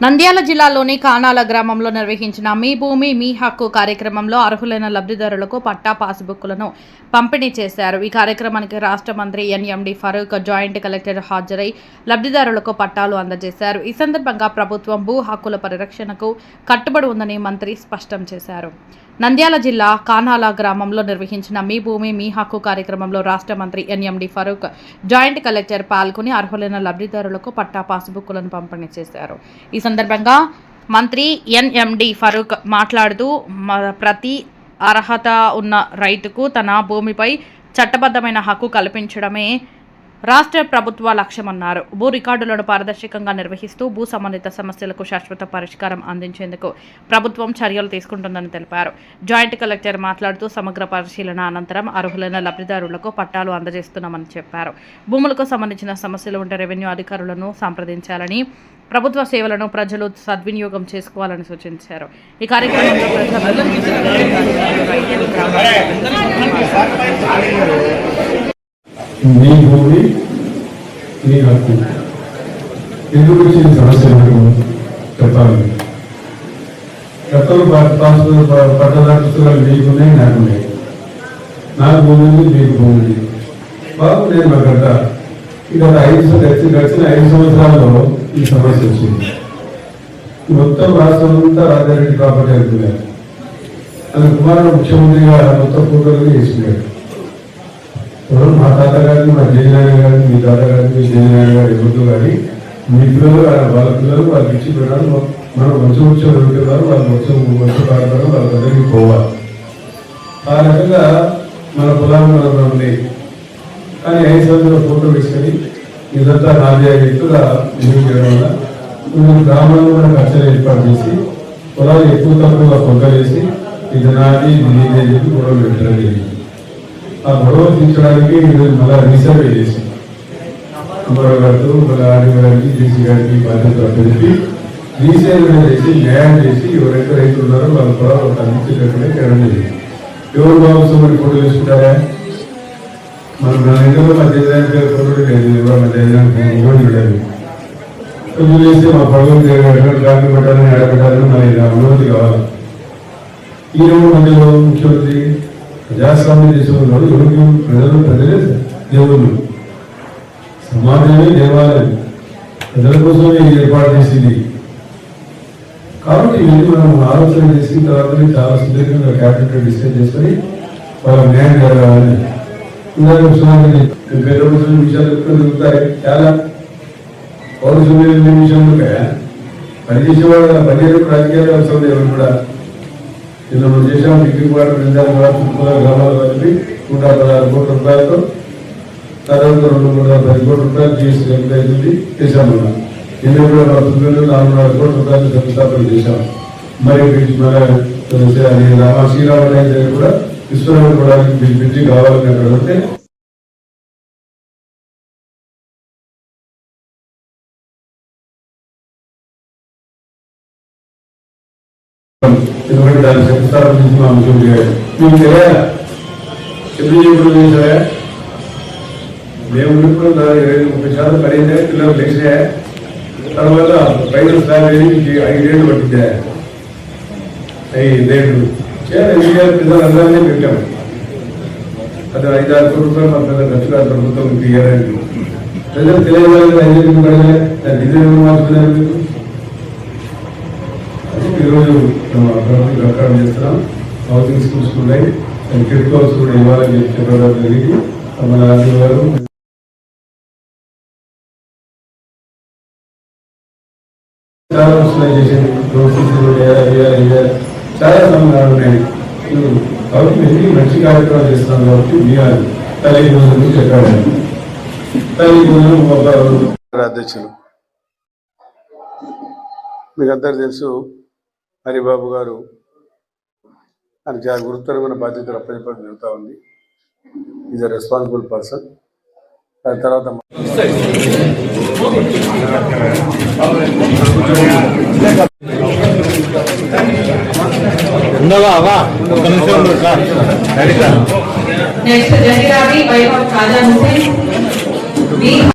నంద్యాల జిల్లాలోని కానాల గ్రామంలో నిర్వహించిన మీ భూమి మీ హక్కు కార్యక్రమంలో అర్హులైన లబ్ధిదారులకు పట్టా పాస్బుక్లను పంపిణీ చేశారు. ఈ కార్యక్రమానికి రాష్ట్ర మంత్రి ఎన్ఎండి ఫరూక్, జాయింట్ కలెక్టర్ హాజరై లబ్ధిదారులకు పట్టాలు అందజేశారు. ఈ సందర్భంగా ప్రభుత్వం భూ హక్కుల పరిరక్షణకు కట్టుబడి ఉందని మంత్రి స్పష్టం చేశారు. నంద్యాల జిల్లా కానాల గ్రామంలో నిర్వహించిన మీ భూమి మీ హక్కు కార్యక్రమంలో రాష్ట్ర మంత్రి ఎన్ఎండి ఫరూక్, జాయింట్ కలెక్టర్ పాల్గొని అర్హులైన లబ్ధిదారులకు పట్టా పాస్బుక్లను పంపిణీ చేశారు. ఈ సందర్భంగా మంత్రి ఎన్ఎండి ఫరూక్ మాట్లాడుతూ ప్రతి అర్హత ఉన్న రైతుకు తన భూమిపై చట్టబద్ధమైన హక్కు కల్పించడమే రాష్ట్ర ప్రభుత్వ లక్ష్యమన్నారు. భూ రికార్డులను పారదర్శకంగా నిర్వహిస్తూ భూ సంబంధిత సమస్యలకు శాశ్వత పరిష్కారం అందించేందుకు ప్రభుత్వం చర్యలు తీసుకుంటుందని తెలిపారు. జాయింట్ కలెక్టర్ మాట్లాడుతూ సమగ్ర పరిశీలన అనంతరం అర్హులైన లబ్ధిదారులకు పట్టాలు అందజేస్తున్నామని చెప్పారు. భూములకు సంబంధించిన సమస్యలు ఉంటే రెవెన్యూ అధికారులను సంప్రదించాలని, ప్రభుత్వ సేవలను ప్రజలు సద్వినియోగం చేసుకోవాలని సూచించారు. ఈ కార్యక్రమంలో మీ భూమి మీ హక్కు ఎందుకు వచ్చిన సమస్యలు చెప్పాలి. గతంలో పట్టదారు పుస్తకాలు మీకున్నాయి, నాకున్నాయి. నాకు భూమి ఉంది, మీకు భూమి ఉంది. బాబు నేను మా గత గడిచిన 5 సంవత్సరాల్లో ఈ సమస్య వచ్చింది. మొత్తం రాష్ట్రం అంతా రాజారెడ్డి ప్రాపర్టీ అనుకున్నారు. అది కుమారుడు ముఖ్యమంత్రిగా మొత్తం ఫోటోలు చేసుకున్నాడు. మా తాత గారిని, మా జయనారాయణ గారిని, మీ తాత గారిని, మీ జయనారాయణ గారి ఎవరు కానీ మీ పిల్లలు వాళ్ళ పిల్లలు వాళ్ళకి ఇచ్చి పెట్టాలి. మనం మంచి పెడుతున్నారు, వాళ్ళు మంచి పాడతారు, వాళ్ళ దగ్గరికి పోవాలి. ఆ రకంగా మన పొలాలు మనం ఉన్నాయి. కానీ 5 సంవత్సరాల ఫోటో వేసుకొని ఇదంతా నాదే వ్యక్తుగా భూమి చేయడం వల్ల కొన్ని గ్రామాల్లో మనకు ఖర్చులు ఏర్పాటు చేసి పొలాలు ఎక్కువ తక్కువగా కొట్టలేసి ఇది నాది ఇది నీదే చెప్పి గొడవలు పెట్టడం జరిగింది. ఆ గొడవ తీర్చడానికి మళ్ళీ రీసర్వే చేసి అమరావు గారితో మళ్ళీ ఆర్డీ గారికి, జేసీ గారికి బాధ్యత తెలిపి రీసర్వే చేసి న్యాయం చేసి ఎవరైతే రైతులు ఉన్నారో వాళ్ళ పొలాలు అందించేటట్టుగా చేయడం జరిగింది. ఎవరు బాబు మరి ఫోటో వేసుకుంటారా? మనం నా ఇంట్లో మా జయదానికి గారి ఫోటో లేదు, మా జయదానికి లేదు. కొంచెం చేస్తే మా పడవలు కాపీ పెట్టాలని ఆడబెట్టాలని మరి అనుమతి కావాలి. ఈ రోజు మధ్యలో ముఖ్యమంత్రి ప్రజాస్వామ్య దేశంలో ఎవరికి ప్రజలే దేవుళ్ళు, సమాజమే దేవాలయం, ప్రజల కోసమే ఏర్పాటు చేసింది. కాబట్టి ఇవన్నీ మనం ఆలోచన చేసిన తర్వాత చాలా సుదీర్ఘంగా క్యాబినెట్ డిసైడ్ చేసుకొని వాళ్ళ న్యాయం జరగాలని విషయాలు జరుగుతాయి. చాలా పౌరుషమైన విషయంలో పనిచేసేవాడు పనిచేసే రాజకీయాలు అవసరం లేదు. కూడా నిన్న మనం చేసాము. డిగ్రీ వాటర్ గ్రామాలు కలిపి 116 కోట్ల రూపాయలతో తర్వాత 210 కోట్ల రూపాయలు జీఎస్టీ అవుతుంది చేశాము. నిన్న కూడా 404 కోట్ల రూపాయలు శంకుస్థాపన చేశాము. మరి శ్రీరామరాజు దగ్గర కూడా విశ్వనాథ కూడా బ్రిడ్జి కావాలని అక్కడ ఉంటే ఎందుకంటే దాన్ని శంకుస్థాపన నుంచి మా ముఖ్యమంత్రి గారు మీకు తెలియాలా ఎప్పుడు చేశారా? మేము ఉన్నప్పుడు 20-30% పడిందే, పిల్లలు లేచినా తర్వాత రైతులు స్లాబ్ 5 ఏళ్ళు పట్టిందా, 5 ఏళ్ళు పిల్లలు అందరినీ పెట్టాము. అది 5-6 కోట్ల రూపాయలు మా పిల్లలు ఖర్చు కాదు ప్రభుత్వం తీయడానికి. ప్రజలు తెలియజేయాలి 5 ఏళ్ళు పడలే, దాన్ని డిజైన్ మార్చుకున్నారు. మీకు ఈరోజు ప్రకారం చేస్తున్నాం. హౌసింగ్ స్కూల్స్ ఉన్నాయి, కిడ్ హౌస్ కూడా ఇవ్వాలని చెప్పి చెప్పడం జరిగింది. మన రాజు గారు చాలా వస్తున్నాయి చేసేది చాలా సంబంధాలు ఉన్నాయి. కాబట్టి మేము మంచి కార్యక్రమాలు చేస్తున్నాం. కాబట్టి మీ తల్లి భోజనం చెప్పాడు. తల్లి భోజనం అధ్యక్షులు మీకు అందరు తెలుసు. హరిబాబు గారు ఆయన చాలా గురుతరమైన బాధ్యతలు అప్పచెప్పడం జరుగుతూ ఉంది. Is a responsible person. దాని తర్వాత నెక్స్ట్ జహీరాబీ వైభవ్ ఖాజా హుసేన్.